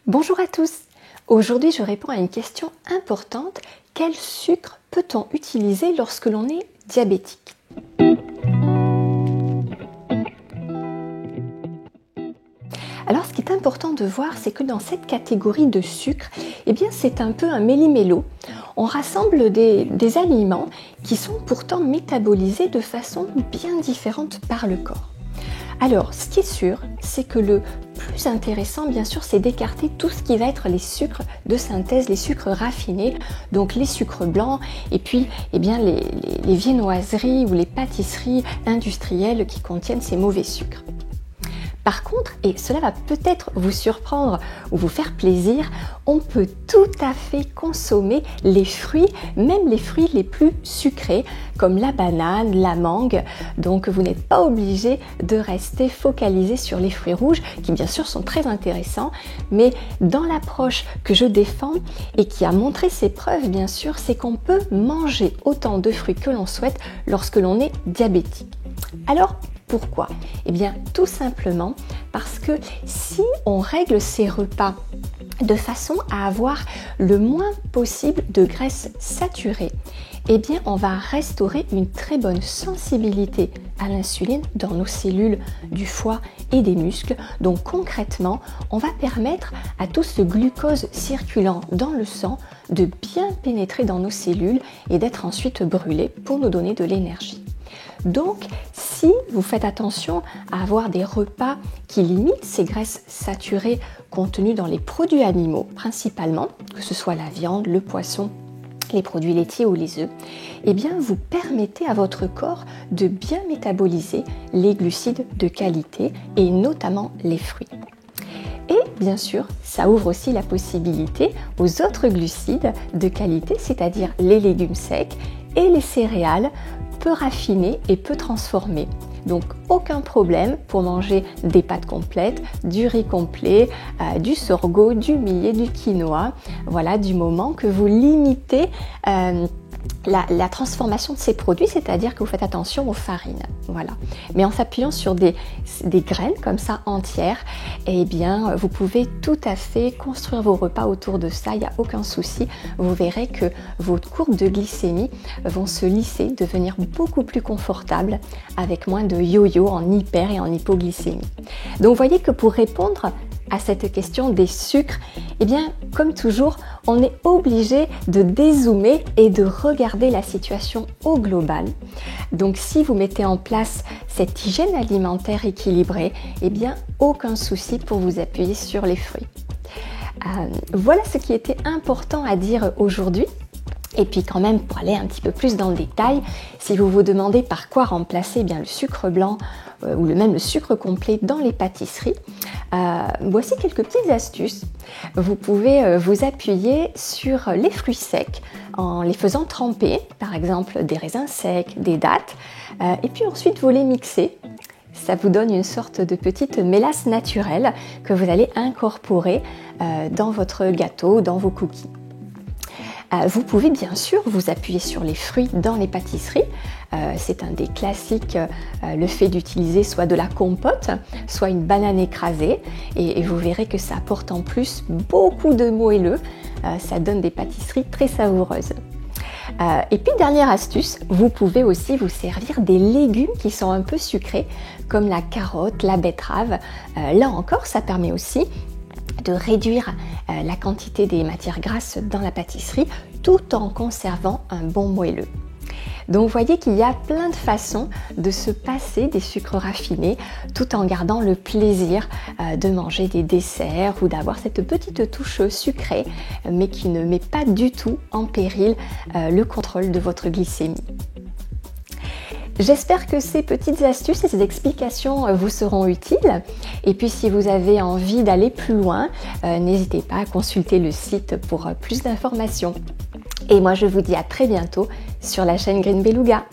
Bonjour à tous. Aujourd'hui, je réponds à une question importante. Quel sucre peut-on utiliser lorsque l'on est diabétique ? Alors, ce qui est important de voir, c'est que dans cette catégorie de sucre, c'est un peu un méli-mélo. On rassemble des aliments qui sont pourtant métabolisés de façon bien différente par le corps. Alors, ce qui est sûr, c'est que le plus intéressant, bien sûr, c'est d'écarter tout ce qui va être les sucres de synthèse, les sucres raffinés, donc les sucres blancs, et puis les viennoiseries ou les pâtisseries industrielles qui contiennent ces mauvais sucres. Par contre, et cela va peut-être vous surprendre ou vous faire plaisir, on peut tout à fait consommer les fruits, même les fruits les plus sucrés, comme la banane, la mangue. Donc vous n'êtes pas obligé de rester focalisé sur les fruits rouges, qui bien sûr sont très intéressants, mais dans l'approche que je défends et qui a montré ses preuves, bien sûr, c'est qu'on peut manger autant de fruits que l'on souhaite lorsque l'on est diabétique. Alors, pourquoi ? Tout simplement parce que si on règle ses repas de façon à avoir le moins possible de graisses saturées, on va restaurer une très bonne sensibilité à l'insuline dans nos cellules du foie et des muscles. Donc concrètement, on va permettre à tout ce glucose circulant dans le sang de bien pénétrer dans nos cellules et d'être ensuite brûlé pour nous donner de l'énergie. Donc, si vous faites attention à avoir des repas qui limitent ces graisses saturées contenues dans les produits animaux, principalement, que ce soit la viande, le poisson, les produits laitiers ou les œufs, vous permettez à votre corps de bien métaboliser les glucides de qualité et notamment les fruits. Et bien sûr, ça ouvre aussi la possibilité aux autres glucides de qualité, c'est-à-dire les légumes secs et les céréales, peu raffiné et peu transformé. Donc aucun problème pour manger des pâtes complètes, du riz complet, du sorgho, du millet, du quinoa. Voilà, du moment que vous limitez la transformation de ces produits, c'est-à-dire que vous faites attention aux farines. Voilà. Mais en s'appuyant sur des graines comme ça entières, vous pouvez tout à fait construire vos repas autour de ça, il n'y a aucun souci. Vous verrez que vos courbes de glycémie vont se lisser, devenir beaucoup plus confortables avec moins de yo-yo en hyper et en hypoglycémie. Donc vous voyez que pour répondre à cette question des sucres, comme toujours, on est obligé de dézoomer et de regarder la situation au global. Donc si vous mettez en place cette hygiène alimentaire équilibrée, aucun souci pour vous appuyer sur les fruits. Voilà ce qui était important à dire aujourd'hui. Et puis quand même, pour aller un petit peu plus dans le détail, si vous vous demandez par quoi remplacer le sucre blanc ou même le sucre complet dans les pâtisseries, voici quelques petites astuces. Vous pouvez vous appuyer sur les fruits secs en les faisant tremper, par exemple des raisins secs, des dattes, et puis ensuite vous les mixez. Ça vous donne une sorte de petite mélasse naturelle que vous allez incorporer dans votre gâteau, dans vos cookies. Vous pouvez bien sûr vous appuyer sur les fruits dans les pâtisseries. C'est un des classiques, le fait d'utiliser soit de la compote, soit une banane écrasée. Et vous verrez que ça apporte en plus beaucoup de moelleux. Ça donne des pâtisseries très savoureuses. Et puis dernière astuce, vous pouvez aussi vous servir des légumes qui sont un peu sucrés, comme la carotte, la betterave. Là encore, ça permet aussi de réduire la quantité des matières grasses dans la pâtisserie tout en conservant un bon moelleux. Donc vous voyez qu'il y a plein de façons de se passer des sucres raffinés tout en gardant le plaisir de manger des desserts ou d'avoir cette petite touche sucrée mais qui ne met pas du tout en péril le contrôle de votre glycémie. J'espère que ces petites astuces et ces explications vous seront utiles. Et puis si vous avez envie d'aller plus loin, n'hésitez pas à consulter le site pour plus d'informations. Et moi je vous dis à très bientôt sur la chaîne Green Beluga.